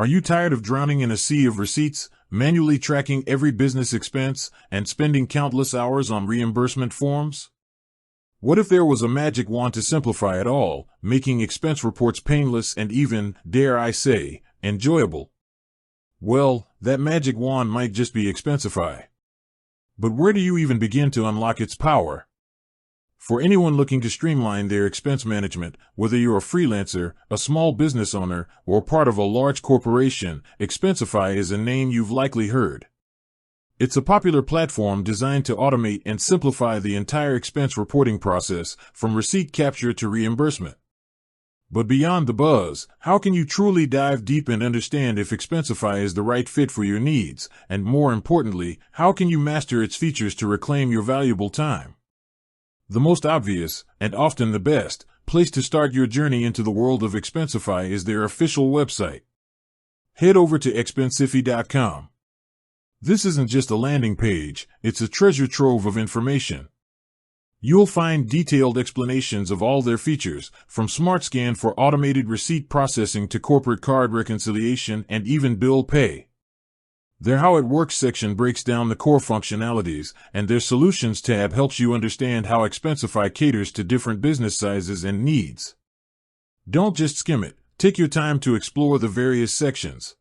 Are you tired of drowning in a sea of receipts, manually tracking every business expense, and spending countless hours on reimbursement forms? What if there was a magic wand to simplify it all, making expense reports painless and even, dare I say, enjoyable? Well, that magic wand might just be Expensify. But where do you even begin to unlock its power? For anyone looking to streamline their expense management, whether you're a freelancer, a small business owner, or part of a large corporation, Expensify is a name you've likely heard. It's a popular platform designed to automate and simplify the entire expense reporting process, from receipt capture to reimbursement. But beyond the buzz, how can you truly dive deep and understand if Expensify is the right fit for your needs, and more importantly, how can you master its features to reclaim your valuable time? The most obvious, and often the best, place to start your journey into the world of Expensify is their official website. Head over to Expensify.com. This isn't just a landing page, it's a treasure trove of information. You'll find detailed explanations of all their features, from SmartScan for automated receipt processing to corporate card reconciliation and even bill pay. Their How It Works section breaks down the core functionalities, and their Solutions tab helps you understand how Expensify caters to different business sizes and needs. Don't just skim it, take your time to explore the various sections.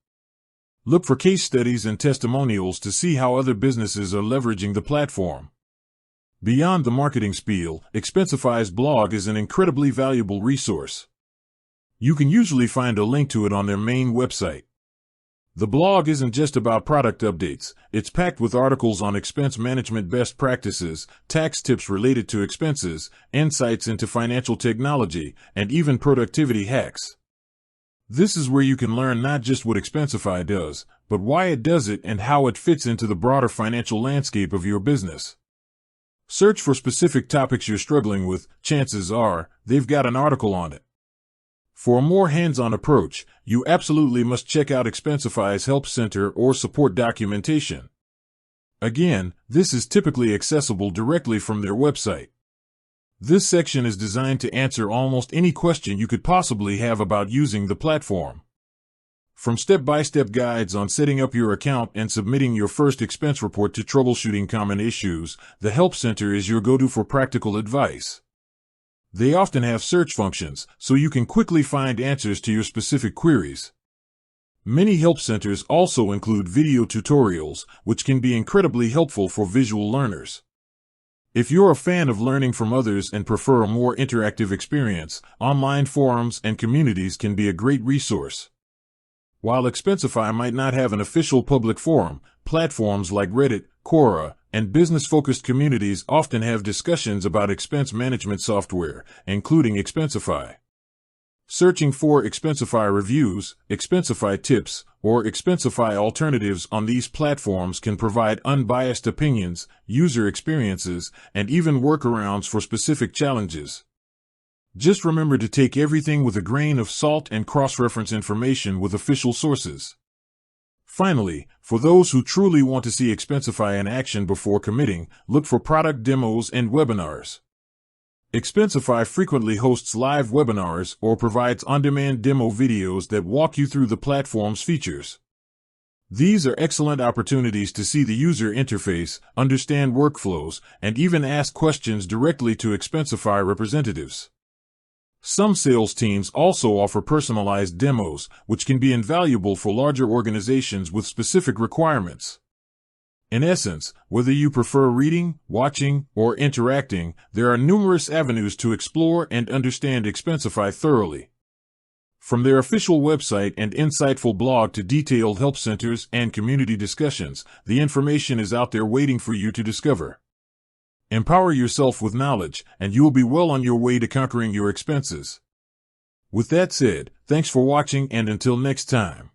Look for case studies and testimonials to see how other businesses are leveraging the platform. Beyond the marketing spiel, Expensify's blog is an incredibly valuable resource. You can usually find a link to it on their main website. The blog isn't just about product updates, it's packed with articles on expense management best practices, tax tips related to expenses, insights into financial technology, and even productivity hacks. This is where you can learn not just what Expensify does, but why it does it and how it fits into the broader financial landscape of your business. Search for specific topics you're struggling with, chances are, they've got an article on it. For a more hands-on approach, you absolutely must check out Expensify's Help Center or support documentation. Again, this is typically accessible directly from their website. This section is designed to answer almost any question you could possibly have about using the platform. From step-by-step guides on setting up your account and submitting your first expense report to troubleshooting common issues, the Help Center is your go-to for practical advice. They often have search functions, so you can quickly find answers to your specific queries. Many help centers also include video tutorials, which can be incredibly helpful for visual learners. If you're a fan of learning from others and prefer a more interactive experience, online forums and communities can be a great resource. While Expensify might not have an official public forum, platforms like Reddit, Quora, and business-focused communities often have discussions about expense management software, including Expensify. Searching for Expensify reviews, Expensify tips, or Expensify alternatives on these platforms can provide unbiased opinions, user experiences, and even workarounds for specific challenges. Just remember to take everything with a grain of salt and cross-reference information with official sources. Finally, for those who truly want to see Expensify in action before committing, look for product demos and webinars. Expensify frequently hosts live webinars or provides on-demand demo videos that walk you through the platform's features. These are excellent opportunities to see the user interface, understand workflows, and even ask questions directly to Expensify representatives. Some sales teams also offer personalized demos, which can be invaluable for larger organizations with specific requirements. In essence, whether you prefer reading, watching, or interacting, there are numerous avenues to explore and understand Expensify thoroughly. From their official website and insightful blog to detailed help centers and community discussions, the information is out there waiting for you to discover. Empower yourself with knowledge, and you will be well on your way to conquering your expenses. With that said, thanks for watching, and until next time.